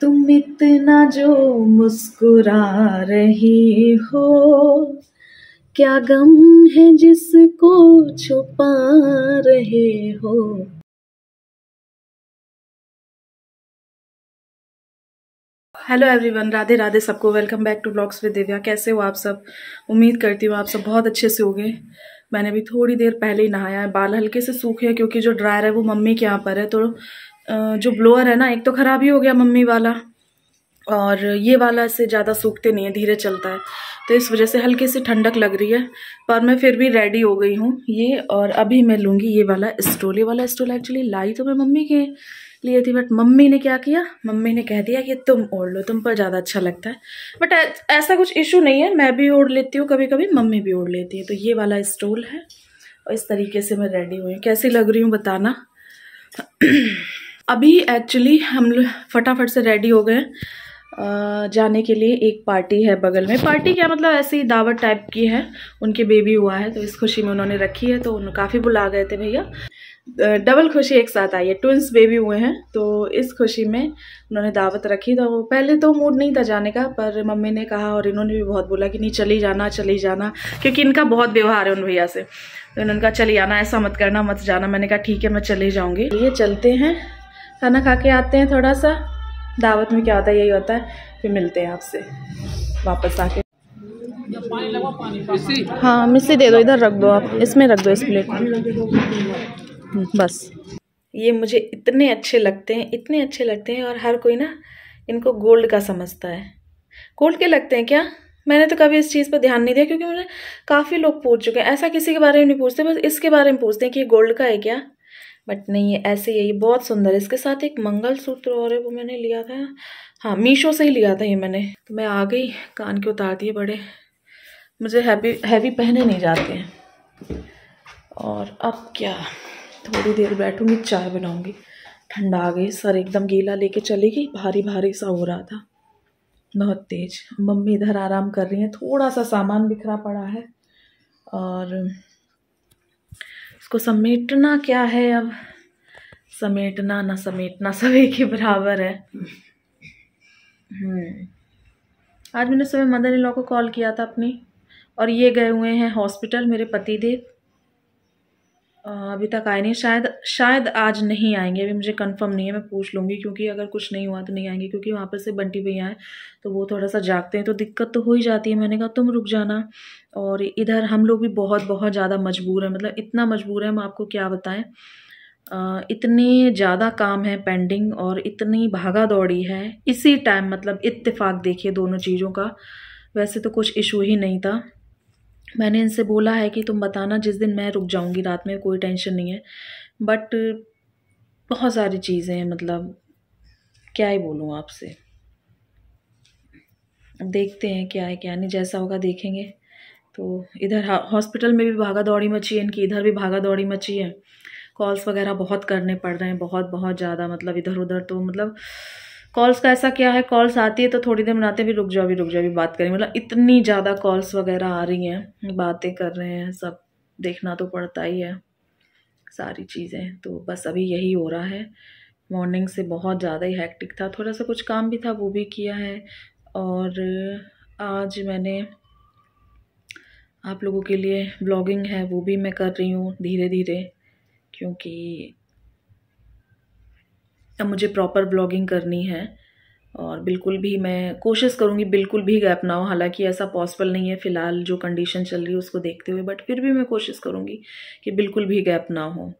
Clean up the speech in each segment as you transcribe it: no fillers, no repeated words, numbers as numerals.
तुम इतना जो मुस्कुरा रही हो, क्या गम है जिसको छुपा रहे हो। हेलो एवरीवन, राधे राधे सबको। Welcome back to blogs with Divya. कैसे हो आप सब? उम्मीद करती हूँ आप सब बहुत अच्छे से होंगे। मैंने भी थोड़ी देर पहले ही नहाया है। बाल हल्के से सूखे हैं क्योंकि जो ड्रायर है वो मम्मी के यहाँ पर है, तो जो ब्लोअर है ना, एक तो ख़राब ही हो गया मम्मी वाला, और ये वाला से ज़्यादा सूखते नहीं है, धीरे चलता है, तो इस वजह से हल्की सी ठंडक लग रही है। पर मैं फिर भी रेडी हो गई हूँ ये, और अभी मैं लूँगी ये वाला स्टोल। ये वाला स्टोल एक्चुअली लाई तो मैं मम्मी के लिए थी, बट मम्मी ने क्या किया, मम्मी ने कह दिया कि तुम ओढ़ लो, तुम पर ज़्यादा अच्छा लगता है। बट ऐसा कुछ इशू नहीं है, मैं भी ओढ़ लेती हूँ कभी कभी, मम्मी भी ओढ़ लेती है। तो ये वाला स्टोल है और इस तरीके से मैं रेडी हुई हूँ। कैसी लग रही हूँ बताना। अभी एक्चुअली हम लोग फटाफट से रेडी हो गए जाने के लिए। एक पार्टी है बगल में, पार्टी क्या मतलब ऐसी दावत टाइप की है, उनके बेबी हुआ है तो इस खुशी में उन्होंने रखी है, तो उन्हें काफ़ी बुला गए थे भैया। डबल खुशी एक साथ आई है, ट्विंस बेबी हुए हैं, तो इस खुशी में उन्होंने दावत रखी। तो पहले तो मूड नहीं था जाने का, पर मम्मी ने कहा और इन्होंने भी बहुत बोला कि नहीं चली जाना चली जाना, क्योंकि इनका बहुत व्यवहार है उन भैया से, तो इन्होंने कहा चली आना, ऐसा मत करना मत जाना। मैंने कहा ठीक है मैं चली जाऊँगी। ये चलते हैं, खाना खा के आते हैं थोड़ा सा। दावत में क्या होता है, यही होता है। फिर मिलते हैं आपसे वापस आके। हाँ मिस्सी दे दो, इधर रख दो आप, इसमें रख दो इस प्लेट में बस। ये मुझे इतने अच्छे लगते हैं, इतने अच्छे लगते हैं, और हर कोई ना इनको गोल्ड का समझता है। गोल्ड के लगते हैं क्या? मैंने तो कभी इस चीज़ पर ध्यान नहीं दिया, क्योंकि मुझे काफ़ी लोग पूछ चुके हैं। ऐसा किसी के बारे में नहीं पूछते, बस इसके बारे में पूछते हैं कि ये गोल्ड का है क्या। बट नहीं, ये ऐसे ही है, ये बहुत सुंदर है। इसके साथ एक मंगलसूत्र और है, वो मैंने लिया था, हाँ मीशो से ही लिया था ये मैंने। तो मैं आ गई, कान के उतार दिए बड़े, मुझे हैवी पहने नहीं जाते हैं। और अब क्या, थोड़ी देर बैठूंगी, चाय बनाऊंगी। ठंडा आ गई, सर एकदम गीला लेके चली गई, भारी भारी सा हो रहा था बहुत तेज। मम्मी इधर आराम कर रही हैं, थोड़ा सा सामान बिखरा पड़ा है और इसको समेटना क्या है अब। समेटना ना समेटना सब एक ही बराबर है। आज मैंने सुबह मदर इन लॉ को कॉल किया था अपनी, और ये गए हुए हैं हॉस्पिटल, मेरे पति देव अभी तक आए नहीं। शायद आज नहीं आएंगे, अभी मुझे कंफर्म नहीं है, मैं पूछ लूँगी, क्योंकि अगर कुछ नहीं हुआ तो नहीं आएंगे, क्योंकि वहाँ पर से बंटी भैया हैं तो वो थोड़ा सा जागते हैं, तो दिक्कत तो हो ही जाती है। मैंने कहा तुम रुक जाना। और इधर हम लोग भी बहुत बहुत ज़्यादा मजबूर हैं, मतलब इतना मजबूर है हम आपको क्या बताएं। इतने ज़्यादा काम है पेंडिंग, और इतनी भागा दौड़ी है इसी टाइम, मतलब इत्तेफाक देखिए दोनों चीज़ों का। वैसे तो कुछ इशू ही नहीं था। मैंने इनसे बोला है कि तुम बताना जिस दिन मैं रुक जाऊंगी रात में, कोई टेंशन नहीं है, बट बहुत सारी चीज़ें हैं, मतलब क्या ही बोलूँ आपसे। अब देखते हैं क्या है क्या नहीं, जैसा होगा देखेंगे। तो इधर हॉस्पिटल में भी भागा दौड़ी मची है इनकी, इधर भी भागा दौड़ी मची है। कॉल्स वगैरह बहुत करने पड़ रहे हैं, बहुत बहुत ज़्यादा, मतलब इधर उधर। तो मतलब कॉल्स का ऐसा क्या है, कॉल्स आती है तो थोड़ी देर बनाते हैं, भी रुक जाओ अभी बात करेंगे, मतलब इतनी ज़्यादा कॉल्स वगैरह आ रही हैं, बातें कर रहे हैं सब, देखना तो पड़ता ही है सारी चीज़ें। तो बस अभी यही हो रहा है। मॉर्निंग से बहुत ज़्यादा ही हैक्टिक था, थोड़ा सा कुछ काम भी था वो भी किया है, और आज मैंने आप लोगों के लिए ब्लॉगिंग है वो भी मैं कर रही हूँ धीरे धीरे, क्योंकि अब मुझे प्रॉपर ब्लॉगिंग करनी है। और बिल्कुल भी मैं कोशिश करूँगी बिल्कुल भी गैप ना हो, हालांकि ऐसा पॉसिबल नहीं है फ़िलहाल जो कंडीशन चल रही है उसको देखते हुए, बट फिर भी मैं कोशिश करूँगी कि बिल्कुल भी गैप ना हो,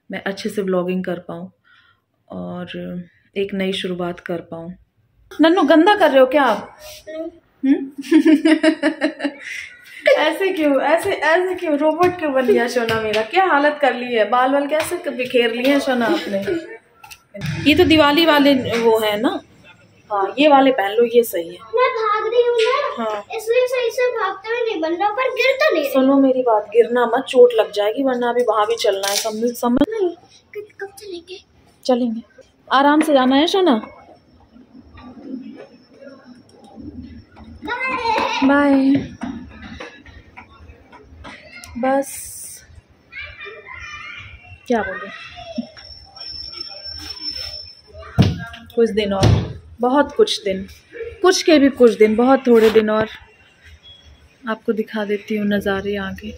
मैं अच्छे से ब्लॉगिंग कर पाऊँ और एक नई शुरुआत कर पाऊँ। नन्नू गंदा कर रहे हो क्या आप? ऐसे क्यों, ऐसे क्यों रोबोट क्यों बन गया सोना मेरा? क्या हालत कर ली है, बाल वाल कैसे बिखेर लिए हैं सोना आपने। ये तो दिवाली वाले वो है ना, हाँ ये वाले पहन लो, ये सही है। मैं भाग रही हूँ ना, हाँ इसलिए सही से भागते हुए नहीं बन रहा, पर गिर तो नहीं। सुनो मेरी बात, गिरना मत, चोट लग जाएगी, वरना अभी वहां भी चलना है, समझ नहीं। कब चलेंगे? चलेंगे, आराम से जाना है सोना। बाय। बस क्या बोले, कुछ दिन और बहुत कुछ दिन, कुछ के भी कुछ दिन, बहुत थोड़े दिन। और आपको दिखा देती हूँ नज़ारे आगे।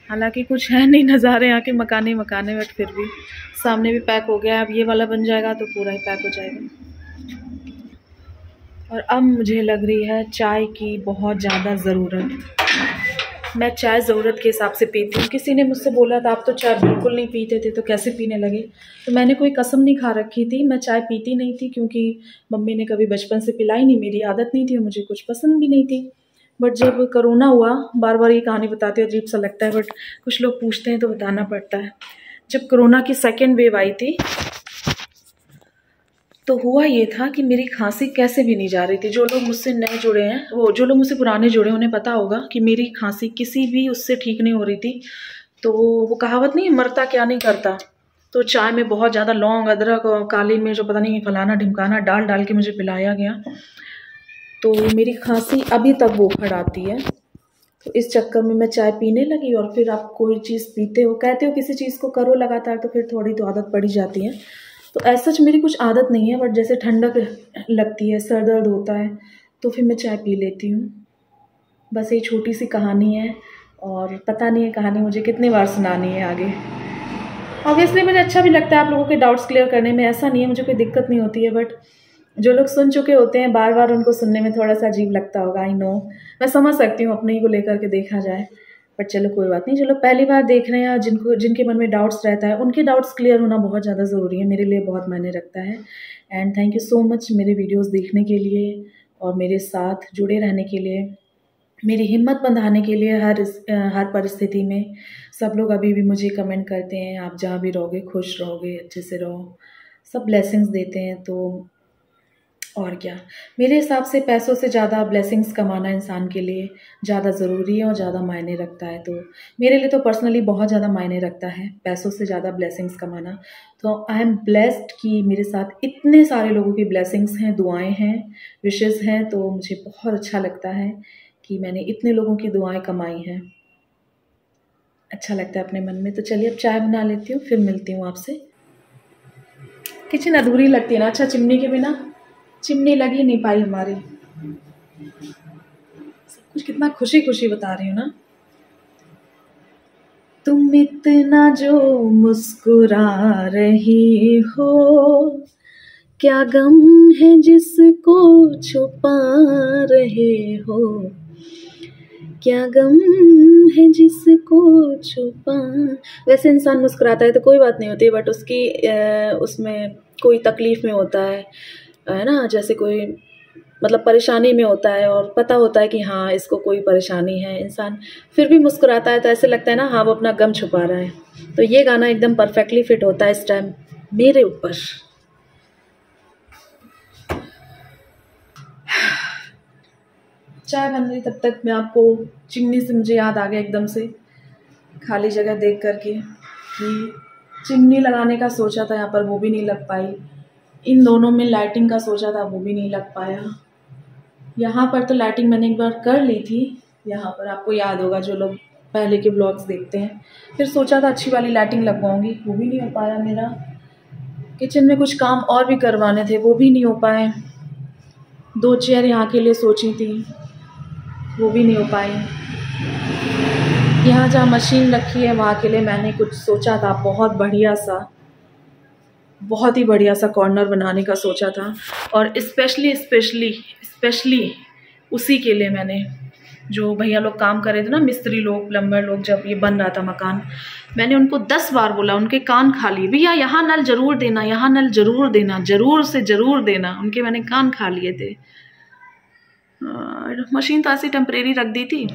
हालांकि कुछ है नहीं नज़ारे यहाँ के, मकाने मकाने, बट फिर भी सामने भी पैक हो गया। अब ये वाला बन जाएगा तो पूरा ही पैक हो जाएगा। और अब मुझे लग रही है चाय की बहुत ज़्यादा ज़रूरत। मैं चाय ज़रूरत के हिसाब से पीती हूँ। किसी ने मुझसे बोला था आप तो चाय बिल्कुल नहीं पीते थे, तो कैसे पीने लगे? तो मैंने कोई कसम नहीं खा रखी थी, मैं चाय पीती नहीं थी, क्योंकि मम्मी ने कभी बचपन से पिलाई नहीं, मेरी आदत नहीं थी और मुझे कुछ पसंद भी नहीं थी। बट जब कोरोना हुआ, बार बार ये कहानी बताते हैं, अजीब सा लगता है, बट कुछ लोग पूछते हैं तो बताना पड़ता है। जब कोरोना की सेकेंड वेव आई थी तो हुआ ये था कि मेरी खांसी कैसे भी नहीं जा रही थी। जो लोग मुझसे नए जुड़े हैं, वो जो लोग मुझसे पुराने जुड़े हैं, उन्हें पता होगा कि मेरी खांसी किसी भी उससे ठीक नहीं हो रही थी। तो वो कहावत नहीं है, मरता क्या नहीं करता। तो चाय में बहुत ज़्यादा लौंग, अदरक और काली मिर्च, जो पता नहीं फलाना ढिमकाना डाल डाल के मुझे पिलाया गया। तो मेरी खांसी अभी तक बोखड़ आती है। तो इस चक्कर में मैं चाय पीने लगी। और फिर आप कोई चीज़ पीते हो, कहते हो किसी चीज़ को करो लगातार, तो फिर थोड़ी तो आदत पड़ी जाती है। तो ऐसा मेरी कुछ आदत नहीं है, बट जैसे ठंडक लगती है, सर दर्द होता है, तो फिर मैं चाय पी लेती हूँ। बस ये छोटी सी कहानी है, और पता नहीं है कहानी मुझे कितनी बार सुनानी है आगे। ऑब्वियसली मुझे अच्छा भी लगता है आप लोगों के डाउट्स क्लियर करने में, ऐसा नहीं है, मुझे कोई दिक्कत नहीं होती है। बट जो लोग सुन चुके होते हैं, बार बार उनको सुनने में थोड़ा सा अजीब लगता होगा। आई नो, मैं समझ सकती हूँ अपने ही को लेकर के देखा जाए, बट चलो कोई बात नहीं। जो लोग पहली बार देख रहे हैं, जिनके मन में डाउट्स रहता है, उनके डाउट्स क्लियर होना बहुत ज़्यादा ज़रूरी है, मेरे लिए बहुत मायने रखता है। And thank you so much मेरे वीडियोस देखने के लिए और मेरे साथ जुड़े रहने के लिए, मेरी हिम्मत बंधाने के लिए। हर परिस्थिति में सब लोग अभी भी मुझे कमेंट करते हैं, आप जहाँ भी रहोगे खुश रहोगे, अच्छे से रहो, सब ब्लेसिंग्स देते हैं। तो और क्या, मेरे हिसाब से पैसों से ज़्यादा ब्लेसिंग्स कमाना इंसान के लिए ज़्यादा ज़रूरी है और ज़्यादा मायने रखता है। तो मेरे लिए तो पर्सनली बहुत ज़्यादा मायने रखता है पैसों से ज़्यादा ब्लेसिंग्स कमाना। तो आई एम ब्लेस्ड कि मेरे साथ इतने सारे लोगों की ब्लेसिंग्स हैं, दुआएं हैं, विशेस हैं। तो मुझे बहुत अच्छा लगता है कि मैंने इतने लोगों की दुआएं कमाई हैं। अच्छा लगता है अपने मन में। तो चलिए अब चाय बना लेती हूँ, फिर मिलती हूँ आपसे। किचन अधूरी लगती है ना, अच्छा चिमनी के बिना, चिमनी लगी नहीं पाई हमारी। सब कुछ कितना खुशी खुशी बता रही हूँ ना। तुम इतना जो मुस्कुरा रही हो, क्या गम है जिसको छुपा रहे हो, क्या गम है जिसको छुपा। वैसे इंसान मुस्कुराता है तो कोई बात नहीं होती, बट उसमें कोई तकलीफ़ में होता है ना, जैसे कोई मतलब परेशानी में होता है और पता होता है कि हाँ इसको कोई परेशानी है, इंसान फिर भी मुस्कुराता है, तो ऐसे लगता है ना हाँ वो अपना गम छुपा रहा है। तो ये गाना एकदम परफेक्टली फिट होता है इस टाइम मेरे ऊपर। चाय बन रही तब तक मैं आपको चिमनी से मुझे याद आ गया एकदम से, खाली जगह देख करके, कि चिमनी लगाने का सोचा था यहाँ पर, वो भी नहीं लग पाई। इन दोनों में लाइटिंग का सोचा था, वो भी नहीं लग पाया। यहाँ पर तो लाइटिंग मैंने एक बार कर ली थी, यहाँ पर आपको याद होगा जो लोग पहले के ब्लॉग्स देखते हैं। फिर सोचा था अच्छी वाली लाइटिंग लगवाऊंगी, वो भी नहीं हो पाया मेरा। किचन में कुछ काम और भी करवाने थे, वो भी नहीं हो पाए। 2 चेयर यहाँ के लिए सोची थी, वो भी नहीं हो पाई। यहाँ जहाँ मशीन रखी है वहाँ के लिए मैंने कुछ सोचा था, बहुत ही बढ़िया सा कॉर्नर बनाने का सोचा था। और स्पेशली उसी के लिए मैंने, जो भैया लोग काम कर रहे थे ना, मिस्त्री लोग, प्लम्बर लोग, जब ये बन रहा था मकान, मैंने उनको 10 बार बोला, उनके कान खा लिए, भैया यहाँ नल जरूर देना, यहाँ नल जरूर देना, ज़रूर से ज़रूर देना। उनके मैंने कान खा लिए थे। मशीन तो ऐसी टेम्परेरी रख दी थी।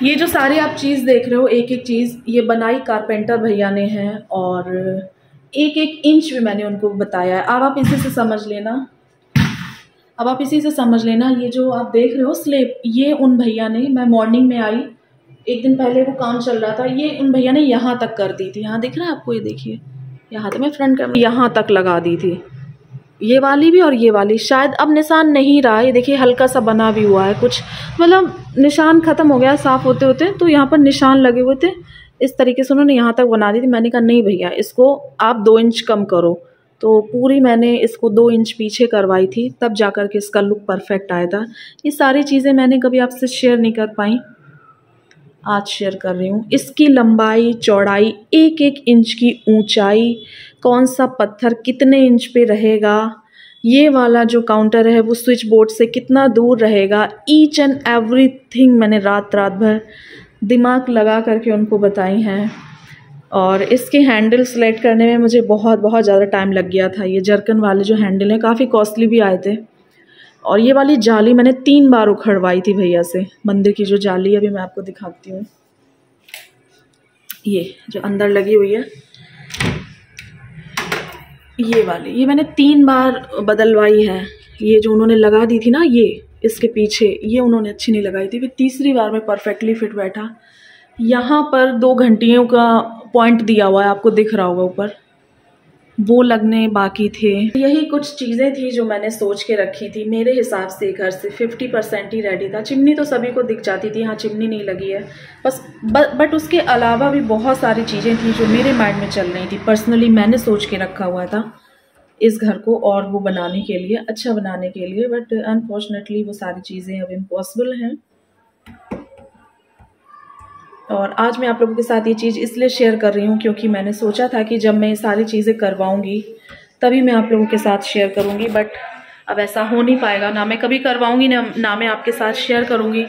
ये जो सारी आप चीज़ देख रहे हो, एक एक चीज़ ये बनाई कारपेंटर भैया ने है, और एक एक इंच भी मैंने उनको बताया है। अब आप इसी से समझ लेना, ये जो आप देख रहे हो स्लेब, ये उन भैया ने, मैं मॉर्निंग में आई, एक दिन पहले वो काम चल रहा था, ये उन भैया ने यहाँ तक कर दी थी। यहाँ दिख रहा है आपको, ये देखिए, यहाँ तो मैं फ्रंट कैमरा यहाँ तक लगा दी थी, ये वाली भी और ये वाली। शायद अब निशान नहीं रहा है, देखिए हल्का सा बना भी हुआ है कुछ, मतलब निशान ख़त्म हो गया साफ़ होते होते। तो यहाँ पर निशान लगे हुए थे, इस तरीके से उन्होंने यहाँ तक बना दी थी। मैंने कहा नहीं भैया, इसको आप 2 इंच कम करो। तो पूरी मैंने इसको 2 इंच पीछे करवाई थी, तब जा कर के इसका लुक परफेक्ट आया था। ये सारी चीज़ें मैंने कभी आपसे शेयर नहीं कर पाई, आज शेयर कर रही हूँ। इसकी लंबाई चौड़ाई, एक एक इंच की ऊंचाई, कौन सा पत्थर कितने इंच पे रहेगा, ये वाला जो काउंटर है वो स्विच बोर्ड से कितना दूर रहेगा, ईच एंड एवरीथिंग मैंने रात भर दिमाग लगा करके उनको बताई हैं। और इसके हैंडल सेलेक्ट करने में मुझे बहुत ज़्यादा टाइम लग गया था। ये जर्कन वाले जो हैंडल हैं काफ़ी कॉस्टली भी आए थे। और ये वाली जाली मैंने 3 बार उखड़वाई थी भैया से। मंदिर की जो जाली अभी मैं आपको दिखाती हूँ, ये जो अंदर लगी हुई है ये वाली, ये मैंने 3 बार बदलवाई है। ये जो उन्होंने लगा दी थी ना, ये इसके पीछे, ये उन्होंने अच्छी नहीं लगाई थी। फिर तीसरी बार में परफेक्टली फिट बैठा। यहाँ पर 2 घंटियों का पॉइंट दिया हुआ है, आपको दिख रहा होगा ऊपर, वो लगने बाकी थे। यही कुछ चीज़ें थी जो मैंने सोच के रखी थी। मेरे हिसाब से घर से 50% ही रेडी था। चिमनी तो सभी को दिख जाती थी, हाँ चिमनी नहीं लगी है बस, बट उसके अलावा भी बहुत सारी चीज़ें थी जो मेरे माइंड में चल रही थी। पर्सनली मैंने सोच के रखा हुआ था इस घर को और वो बनाने के लिए, अच्छा बनाने के लिए, बट अनफॉर्चुनेटली वो सारी चीज़ें अब इम्पॉसिबल हैं। और आज मैं आप लोगों के साथ ये चीज़ इसलिए शेयर कर रही हूँ क्योंकि मैंने सोचा था कि जब मैं ये सारी चीज़ें करवाऊँगी तभी मैं आप लोगों के साथ शेयर करूँगी, बट अब ऐसा हो नहीं पाएगा। ना मैं कभी करवाऊँगी ना मैं आपके साथ शेयर करूँगी।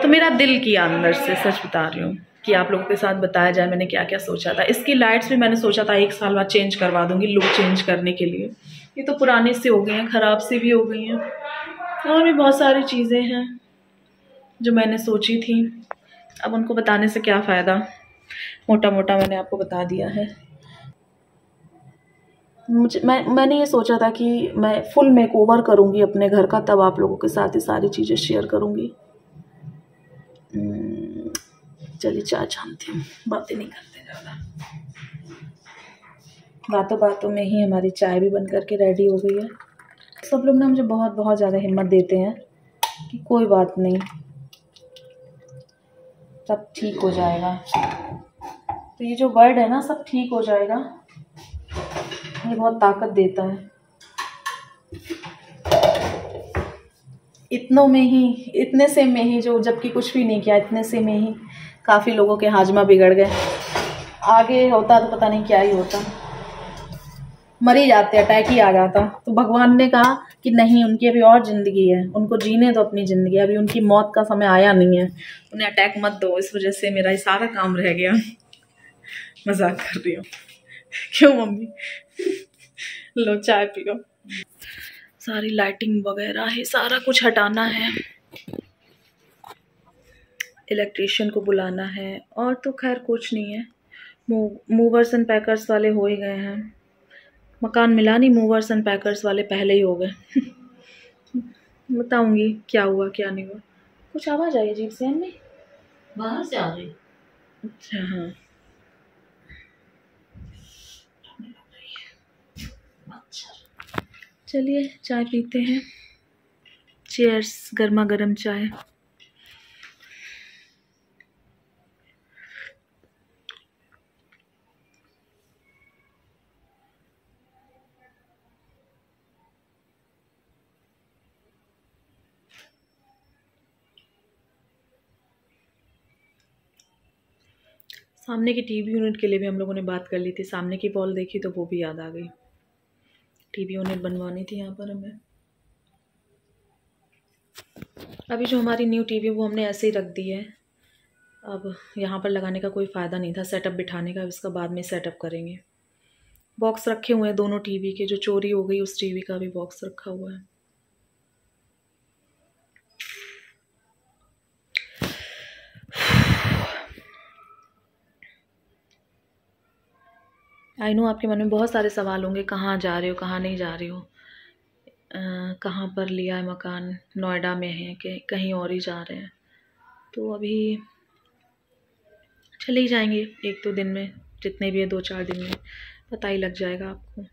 तो मेरा दिल किया अंदर से, सच बता रही हूँ, कि आप लोगों के साथ बताया जाए मैंने क्या क्या सोचा था। इसकी लाइट्स भी मैंने सोचा था 1 साल बाद चेंज करवा दूँगी, लुक चेंज करने के लिए। ये तो पुरानी सी हो गई हैं, ख़राब सी भी हो गई हैं। और भी बहुत सारी चीज़ें हैं जो मैंने सोची थी, अब उनको बताने से क्या फ़ायदा, मोटा मोटा मैंने आपको बता दिया है। मैंने ये सोचा था कि मैं फुल मेकओवर करूँगी अपने घर का, तब आप लोगों के साथ ये सारी चीज़ें शेयर करूँगी। चलिए चाय छानती हूँ, बातें नहीं करते ज़्यादा। बातों बातों में ही हमारी चाय भी बन करके रेडी हो गई है। सब लोग ना मुझे बहुत ज़्यादा हिम्मत देते हैं कि कोई बात नहीं, सब ठीक हो जाएगा। तो ये जो वर्ड है ना, सब ठीक हो जाएगा, ये बहुत ताकत देता है। इतने से में ही जो, जबकि कुछ भी नहीं किया, इतने से में ही काफ़ी लोगों के हाजमा बिगड़ गए। आगे होता तो पता नहीं क्या ही होता, मर ही जाते, अटैक ही आ जाता। तो भगवान ने कहा कि नहीं, उनकी अभी और ज़िंदगी है, उनको जीने दो अपनी ज़िंदगी, अभी उनकी मौत का समय आया नहीं है, उन्हें अटैक मत दो। इस वजह से मेरा ये सारा काम रह गया। मजाक कर रही हूँ। क्यों मम्मी? लो चाय पियो। सारी लाइटिंग वगैरह है, सारा कुछ हटाना है, इलेक्ट्रीशियन को बुलाना है, और तो खैर कुछ नहीं है। मूवर्स एंड पैकर्स वाले हो ही गए हैं, मकान मिला नहीं, मूवर्स एंड पैकर्स वाले पहले ही हो गए। बताऊंगी क्या हुआ क्या नहीं हुआ। कुछ आवाज़ आई अजीब से, मम्मी बाहर से आ रही। अच्छा हाँ, चलिए चाय पीते हैं। चीयर्स, गर्मा गर्म चाय। सामने की टीवी यूनिट के लिए भी हम लोगों ने बात कर ली थी। सामने की वॉल देखी तो वो भी याद आ गई। टीवी यूनिट बनवानी थी यहाँ पर हमें। अभी जो हमारी न्यू टीवी वो हमने ऐसे ही रख दी है। अब यहाँ पर लगाने का कोई फ़ायदा नहीं था सेटअप बिठाने का, इसका बाद में सेटअप करेंगे। बॉक्स रखे हुए हैं दोनों टीवी के, जो चोरी हो गई उस टीवी का भी बॉक्स रखा हुआ है। आई नो आपके मन में बहुत सारे सवाल होंगे, कहाँ जा रहे हो, कहाँ नहीं जा रहे हो, कहाँ पर लिया है मकान, नोएडा में है कि कहीं और ही जा रहे हैं। तो अभी चले ही जाएंगे 1-2 दिन में, जितने भी है 2-4 दिन में पता ही लग जाएगा आपको।